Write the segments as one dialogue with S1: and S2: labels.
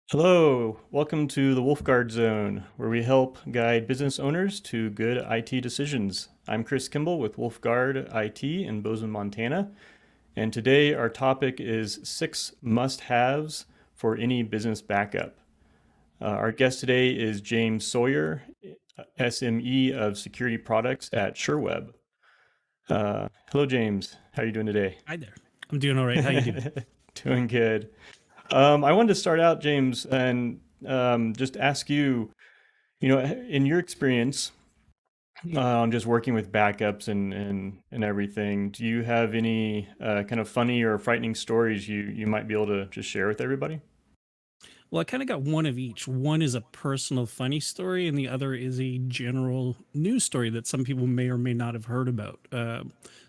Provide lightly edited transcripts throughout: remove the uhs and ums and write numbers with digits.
S1: Hello, welcome to the Wolfguard Zone, where we help guide business owners to good IT decisions. I'm Chris Kimball with Wolfguard IT in Bozeman, Montana, and today our topic is 6 must-haves for any business backup. Our guest today is James Sawyer, SME of Security Products at Sherweb. Hello, James. How are you doing today?
S2: Hi there. I'm doing all right. How you doing?
S1: Doing good. I wanted to start out, James, and just ask you, in your experience on just working with backups and everything, do you have any kind of funny or frightening stories you might be able to just share with everybody?
S2: Well, I kind of got one of each. One is a personal funny story, and the other is a general news story that some people may or may not have heard about.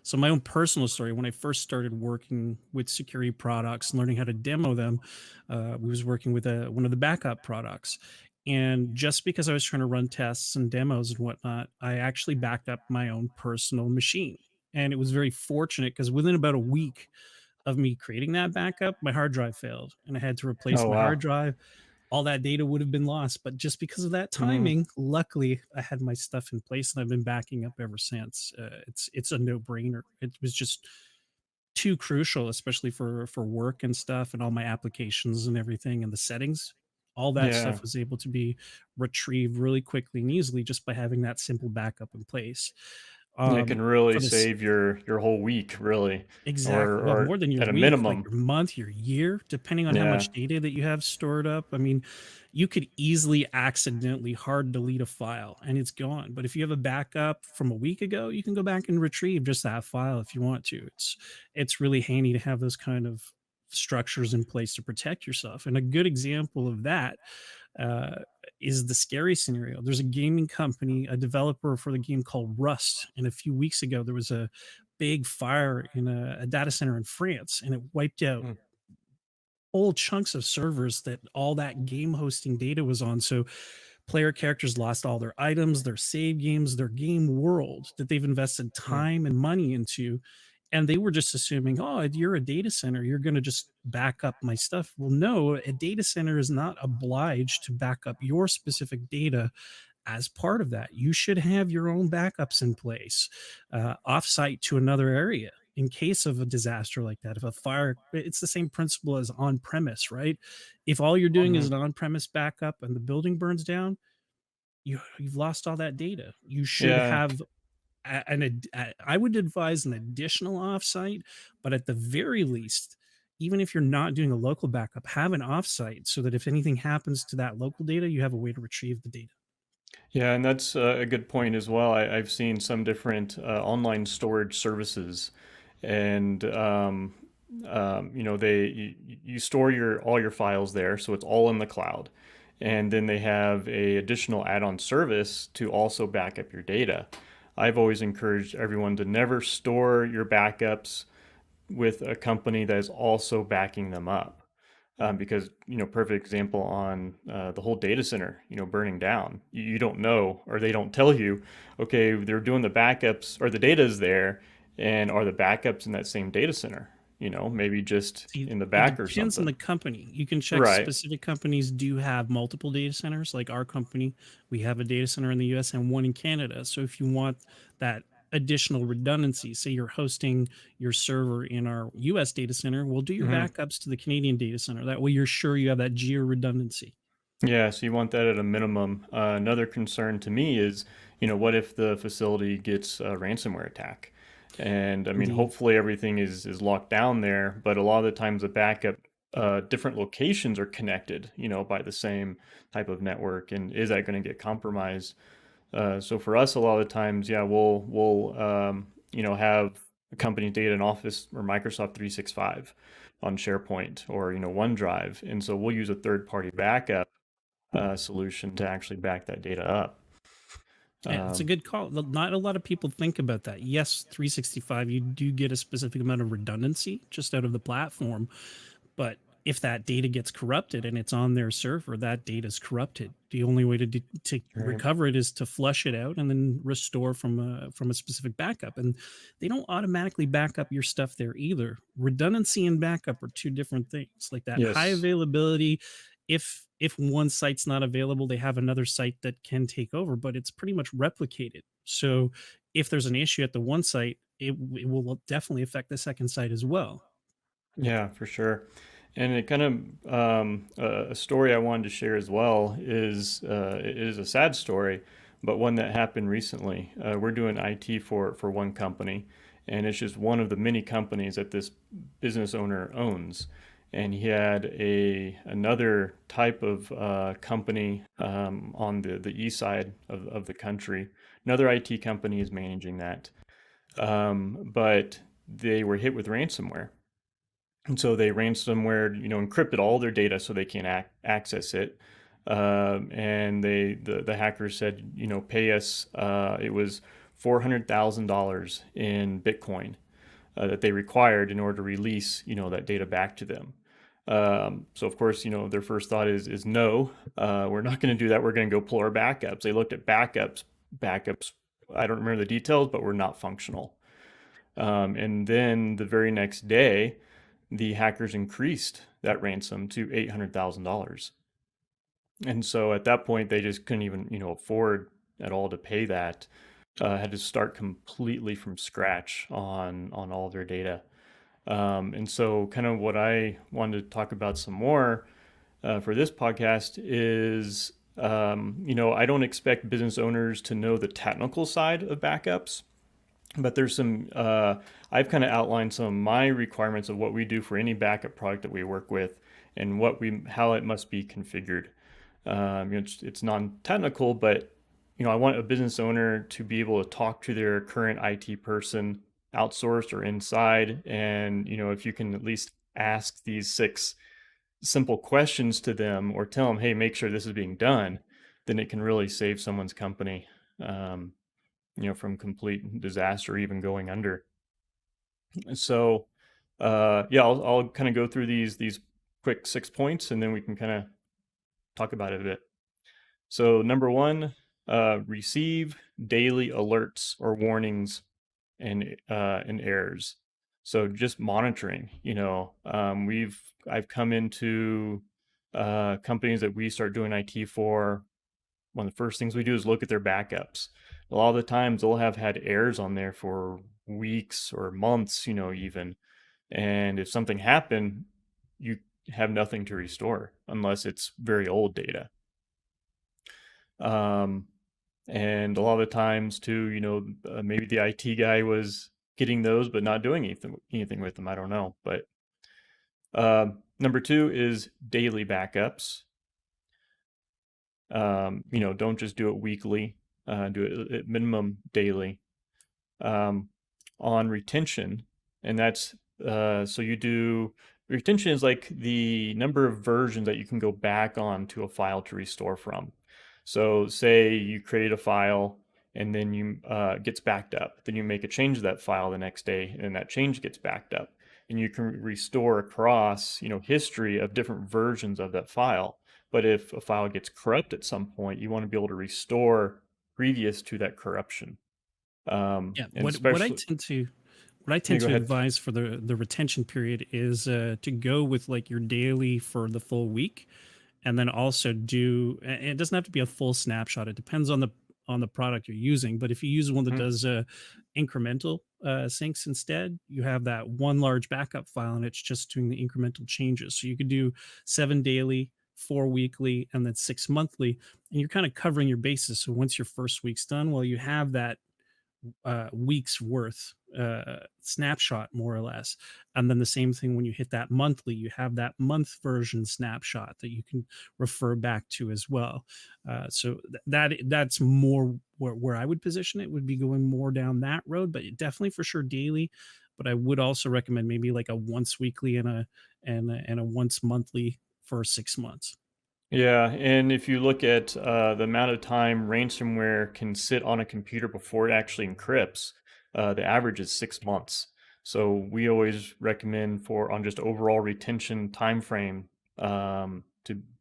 S2: So, my own personal story: when I first started working with security products and learning how to demo them, we was working with one of the backup products. And just because I was trying to run tests and demos and whatnot, I actually backed up my own personal machine. And it was very fortunate because within about a week of me creating that backup, my hard drive failed and I had to replace
S1: Oh,
S2: my
S1: wow.
S2: hard drive. All that data would have been lost. But just because of that
S1: Hmm.
S2: timing, luckily I had my stuff in place and I've been backing up ever since. It's a no brainer. It was just too crucial, especially for work and stuff and all my applications and everything and the settings. All that
S1: Yeah.
S2: stuff was able to be retrieved really quickly and easily just by having that simple backup in place.
S1: It can really
S2: For this
S1: save your whole week, really,
S2: Exactly. Well,
S1: or
S2: more than your
S1: at a
S2: week, like
S1: minimum.
S2: your month, your year, depending on how
S1: Yeah.
S2: much data that you have stored up. I mean, you could easily accidentally hard delete a file and it's gone. But if you have a backup from a week ago, you can go back and retrieve just that file if you want to. It's really handy to have those kind of structures in place to protect yourself. And a good example of that uh, is the scary scenario. There's a gaming company, a developer for the game called Rust, and a few weeks ago there was a big fire in a data center in France, and it wiped out
S1: Mm.
S2: whole chunks of servers that all that game hosting data was on. So player characters lost all their items, their save games, their game world that they've invested
S1: Mm.
S2: time and money into. And they were just assuming, oh, you're a data center, you're going to just back up my stuff. Well, no, a data center is not obliged to back up your specific data as part of that. You should have your own backups in place, offsite to another area in case of a disaster like that. If a fire, it's the same principle as on premise, right? If all you're doing is
S1: Mhm.
S2: an on premise backup and the building burns down, you've lost all that data. You should
S1: Yeah.
S2: have I would advise an additional offsite, but at the very least, even if you're not doing a local backup, have an offsite so that if anything happens to that local data, you have a way to retrieve the data.
S1: Yeah, and that's a good point as well. I've seen some different online storage services, and you store your all your files there, so it's all in the cloud, and then they have a additional add-on service to also back up your data. I've always encouraged everyone to never store your backups with a company that is also backing them up. Because perfect example on the whole data center, burning down. You don't know, or they don't tell you, okay, they're doing the backups, or the data is there, and are the backups in that same data center? Maybe just
S2: See,
S1: in the
S2: it
S1: back or
S2: depends on
S1: something.
S2: the company. You can check
S1: Right.
S2: specific companies do have multiple data centers. Like our company, we have a data center in the US and one in Canada. So if you want that additional redundancy, say you're hosting your server in our US data center, we'll do your
S1: Hmm.
S2: backups to the Canadian data center. That way you're sure you have that geo redundancy.
S1: Yeah, so you want that at a minimum. Another concern to me is, what if the facility gets a ransomware attack? And I mean,
S2: Indeed.
S1: hopefully everything is locked down there, but a lot of the times the backup, different locations are connected, by the same type of network. And is that going to get compromised? So for us, a lot of the times, yeah, we'll have a company data in Office or Microsoft 365 on SharePoint or, OneDrive. And so we'll use a third-party backup solution to actually back that data up.
S2: Yeah, it's a
S1: Um,
S2: good call. Not a lot of people think about that. Yes, 365, you do get a specific amount of redundancy just out of the platform. But if that data gets corrupted and it's on their server, that data is corrupted. The only way to
S1: right.
S2: recover it is to flush it out and then restore from a specific backup. And they don't automatically back up your stuff there either. Redundancy and backup are two different things. Like that high
S1: Yes.
S2: availability if one site's not available, they have another site that can take over, but it's pretty much replicated. So if there's an issue at the one site, it will definitely affect the second site as well.
S1: Yeah, for sure. And it kind of a story I wanted to share as well is it is a sad story, but one that happened recently. We're doing IT for one company, and it's just one of the many companies that this business owner owns. And he had another type of company on the east side of the country. Another IT company is managing that, but they were hit with ransomware. And so they ransomware, encrypted all their data so they can't access it. And the hackers said, pay us. It was $400,000 in Bitcoin that they required in order to release, that data back to them. So of course, their first thought is no, we're not going to do that. We're going to go pull our backups. They looked at backups. I don't remember the details, but were not functional. And then the very next day, the hackers increased that ransom to $800,000. And so at that point, they just couldn't even, afford at all to pay that. Had to start completely from scratch on all of their data. And so, kind of what I wanted to talk about some more for this podcast is, I don't expect business owners to know the technical side of backups, but there's some I've kind of outlined some of my requirements of what we do for any backup product that we work with and how it must be configured. It's non-technical, but I want a business owner to be able to talk to their current IT person, outsourced or inside, and if you can at least ask these 6 simple questions to them or tell them, hey, make sure this is being done, then it can really save someone's company. Um, from complete disaster, or even going under. So, yeah, I'll kind of go through these quick 6 points, and then we can kind of talk about it a bit. So, number one, receive daily alerts or warnings and errors. So, just monitoring. I've come into companies that we start doing IT for. One of the first things we do is look at their backups. A lot of the times they'll have had errors on there for weeks or months, even. And if something happened, you have nothing to restore unless it's very old data. Um, and a lot of the times too, maybe the IT guy was getting those but not doing anything with them. I don't know. But number two is daily backups. Don't just do it weekly, do it at minimum daily. On retention, and that's so you do retention is like the number of versions that you can go back on to a file to restore from. So say you create a file and then you gets backed up. Then you make a change to that file the next day, and that change gets backed up, and you can restore across history of different versions of that file. But if a file gets corrupt at some point, you want to be able to restore previous to that corruption.
S2: Yeah,
S1: And
S2: what I
S1: especially,
S2: tend to what I
S1: yeah,
S2: tend
S1: go
S2: to
S1: ahead.
S2: advise for the retention period is to go with like your daily for the full week, and then also do. And it doesn't have to be a full snapshot. It depends on the product you're using. But if you use one that
S1: Mhm.
S2: does incremental syncs instead, you have that one large backup file, and it's just doing the incremental changes. So you could do 7 daily, 4 weekly, and then 6 monthly, and you're kind of covering your bases. So once your first week's done, well, you have that week's worth snapshot more or less, and then the same thing when you hit that monthly, you have that month version snapshot that you can refer back to as well. So that's more where I would position it, would be going more down that road, but definitely for sure daily. But I would also recommend maybe like a once weekly and a once monthly for 6 months.
S1: Yeah, and if you look at the amount of time ransomware can sit on a computer before it actually encrypts, the average is 6 months. So we always recommend for on just overall retention time frame to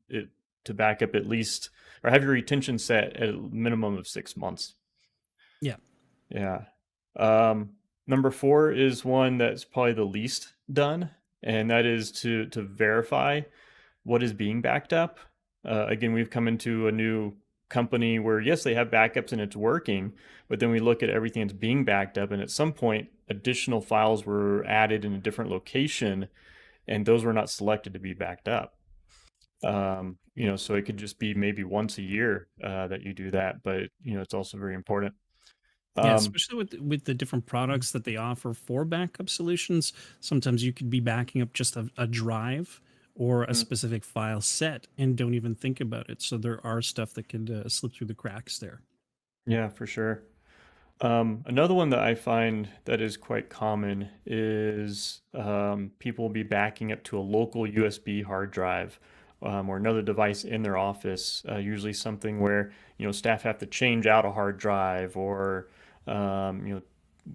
S1: it to back up at least or have your retention set at a minimum of 6 months.
S2: Yeah.
S1: Yeah. Um, Number four is one that's probably the least done, and that is to verify what is being backed up. Again, we've come into a new company where, yes, they have backups and it's working, but then we look at everything that's being backed up, and at some point, additional files were added in a different location, and those were not selected to be backed up. So it could just be maybe once a year that you do that, but it's also very important.
S2: Yeah,
S1: Um,
S2: especially with the different products that they offer for backup solutions. Sometimes you could be backing up just a drive or a
S1: mhm,
S2: specific file set and don't even think about it. So there are stuff that could slip through the cracks there.
S1: yeah, for sure. Another one that I find that is quite common is people will be backing up to a local USB hard drive or another device in their office. Usually something where staff have to change out a hard drive or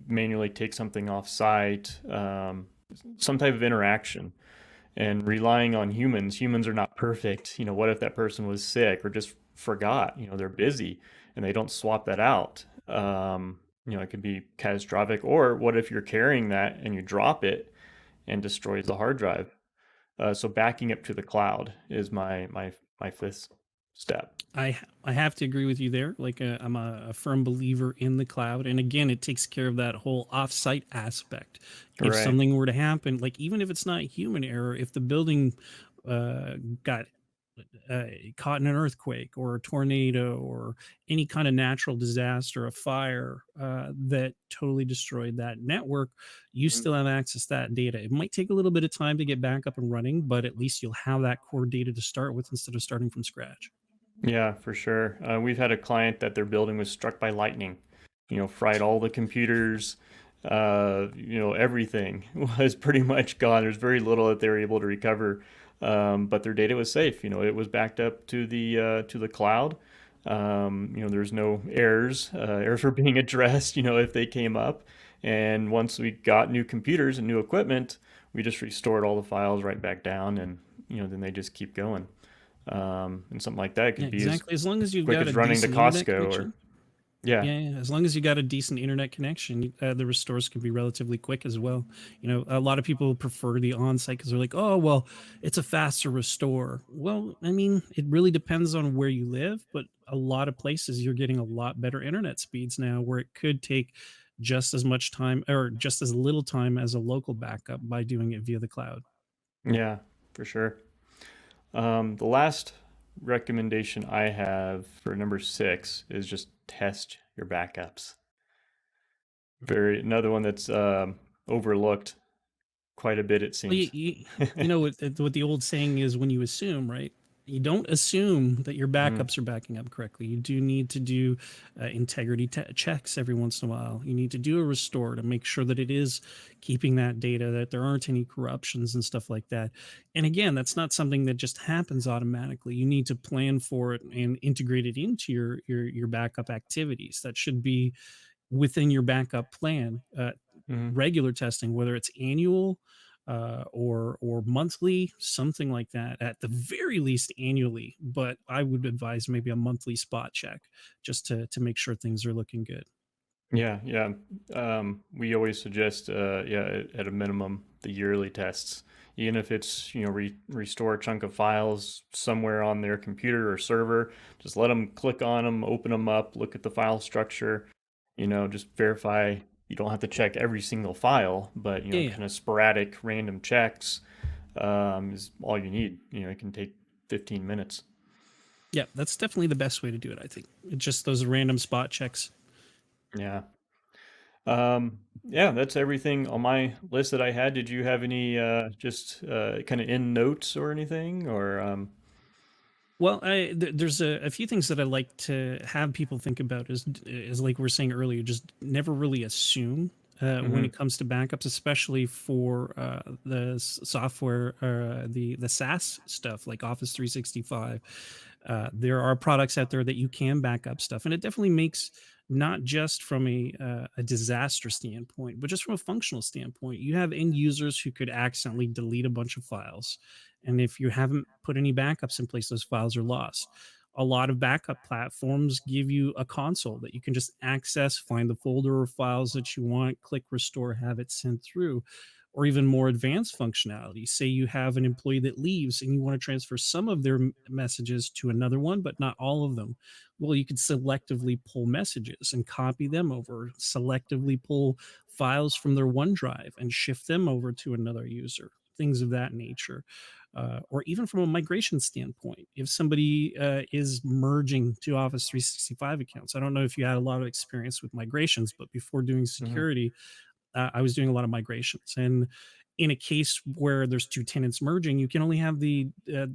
S1: manually take something off site. Some type of interaction and relying on humans. Humans are not perfect. What if that person was sick or just forgot? They're busy and they don't swap that out. It could be catastrophic. Or what if you're carrying that and you drop it and destroys the hard drive? So backing up to the cloud is my fifth step.
S2: I have to agree with you there. Like I'm a firm believer in the cloud, and again, it takes care of that whole offsite aspect. If
S1: Right.
S2: something were to happen, like even if it's not human error, if the building got uh, caught in an earthquake or a tornado or any kind of natural disaster, a fire that totally destroyed that network, you
S1: Mhm.
S2: still have access to that data. It might take a little bit of time to get back up and running, but at least you'll have that core data to start with instead of starting from scratch.
S1: Yeah, for sure. We've had a client that their building was struck by lightning, fried all the computers, everything was pretty much gone. There's very little that they were able to recover, but their data was safe. It was backed up to the cloud. There's no errors. Errors were being addressed, if they came up. And once we got new computers and new equipment, we just restored all the files right back down, and then they just keep going. And something like that
S2: Yeah,
S1: could be as
S2: exactly. As long as you've
S1: quick
S2: got a
S1: as running to
S2: decent internet
S1: Costco or
S2: connection.
S1: yeah.
S2: Yeah, yeah, as long as you got a decent internet connection, the restores can be relatively quick as well. A lot of people prefer the on-site because they're like, "Oh, well, it's a faster restore." Well, I mean, it really depends on where you live, but a lot of places you're getting a lot better internet speeds now, where it could take just as much time or just as little time as a local backup by doing it via the cloud.
S1: Yeah, for sure. The last recommendation I have for number 6 is just test your backups. Very another one that's overlooked quite a bit, it
S2: Well,
S1: seems.
S2: you know what the old saying is when you assume, right? You don't assume that your
S1: Mm,
S2: backups are backing up correctly. You do need to do integrity checks every once in a while. You need to do a restore to make sure that it is keeping that data, that there aren't any corruptions and stuff like that. And again, that's not something that just happens automatically. You need to plan for it and integrate it into your backup activities. That should be within your backup plan.
S1: mhm.
S2: Regular testing, whether it's annual or monthly, something like that. At the very least, annually. But I would advise maybe a monthly spot check just to make sure things are looking good.
S1: Yeah, yeah. We always suggest, yeah, at a minimum, the yearly tests. Even if it's, restore a chunk of files somewhere on their computer or server, just let them click on them, open them up, look at the file structure, just verify. You don't have to check every single file, but,
S2: Yeah, yeah,
S1: kind of sporadic, random checks is all you need. It can take 15 minutes.
S2: yeah. That's definitely the best way to do it. I think just those random spot checks.
S1: Yeah. Yeah, that's everything on my list that I had. Did you have any just kind of end notes or anything? Or
S2: Well, there's a few things that I like to have people think about is like we are saying earlier, just never really assume when it
S1: mhm,
S2: comes to backups, especially for the software, the SaaS stuff like Office 365. There are products out there that you can back up stuff, and it definitely makes not just from a disaster standpoint, but just from a functional standpoint. You have end users who could accidentally delete a bunch of files, and if you haven't put any backups in place, those files are lost. A lot of backup platforms give you a console that you can just access, find the folder or files that you want, click restore, have it sent through. or even more advanced functionality. Say you have an employee that leaves and you want to transfer some of their messages to another one, but not all of them. Well, you could selectively pull messages and copy them over, selectively pull files from their OneDrive and shift them over to another user, things of that nature. Or even from a migration standpoint, if somebody is merging to Office 365 accounts, I don't know if you had a lot of experience with migrations, but before doing
S1: Hmm.
S2: security, I was doing a lot of migrations. And in a case where there's two tenants merging, you can only have the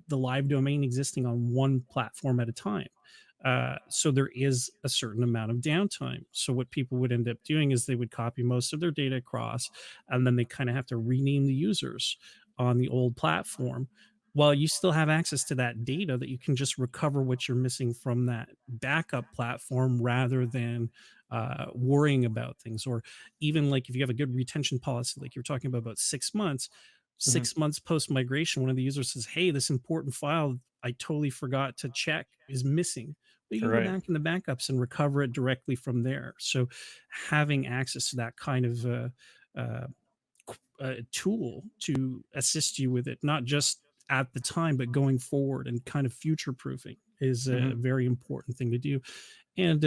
S2: live domain existing on one platform at a time. So there is a certain amount of downtime. So what people would end up doing is they would copy most of their data across, and then they kind of have to rename the users on the old platform. While you still have access to that data, that you can just recover what you're missing from that backup platform rather than worrying about things. Or even like if you have a good retention policy, like you're talking about 6 months,
S1: Hmm.
S2: 6 months post migration, one of the users says, "Hey, this important file I totally forgot to check is missing." But you can go
S1: Right.
S2: back in the backups and recover it directly from there. So having access to that kind of uh, tool to assist you with it, not just at the time, but going forward and kind of future proofing is a
S1: Hmm.
S2: very important thing to do. And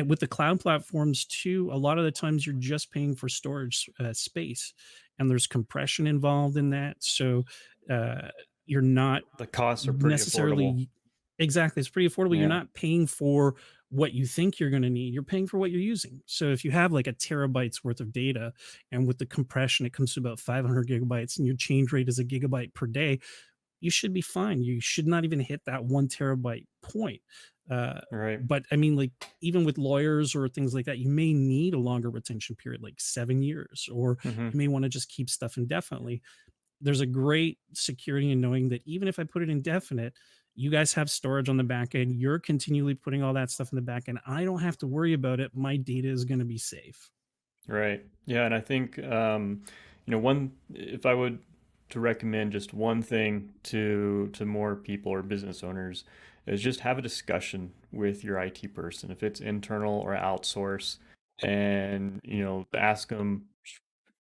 S2: with the cloud platforms too, a lot of the times you're just paying for storage space, and there's compression involved in that. So uh, you're not
S1: The costs are pretty affordable.
S2: necessarily exactly. It's pretty affordable. You're
S1: Yeah.
S2: not paying for what you think you're going to need. You're paying for what you're using. So if you have like a terabytes worth of data, and with the compression, it comes to about 500 gigabytes, and your change rate is a gigabyte per day, you should be fine. You should not even hit that 1 terabyte point. Uh,
S1: Right.
S2: but I mean, like, even with lawyers or things like that, you may need a longer retention period, like 7 years, or
S1: Hmm.
S2: you may want to just keep stuff indefinitely. There's a great security in knowing that even if I put it indefinite, you guys have storage on the back end. You're continually putting all that stuff in the back end. I don't have to worry about it. My data is going to be safe.
S1: Right. Yeah, and I think one if I would to recommend just one thing to more people or business owners is just have a discussion with your IT person, if it's internal or outsource, and ask them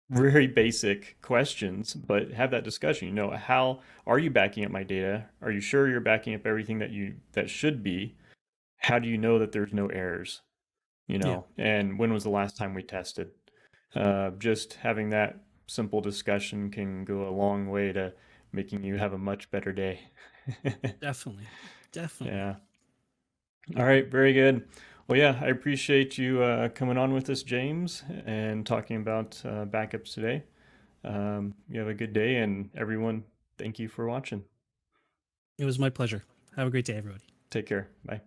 S1: very basic questions, but have that discussion. How are you backing up my data? Are you sure you're backing up everything that should be? How do you know that there's no errors?
S2: Yeah,
S1: And when was the last time we tested? Just having that simple discussion can go a long way to making you have a much better day.
S2: definitely. Definitely.
S1: Yeah. All right. Very good. Well, yeah, I appreciate you coming on with us, James, and talking about backups today. You have a good day, and everyone, thank you for watching.
S2: It was my pleasure. Have a great day, everybody.
S1: Take care. Bye.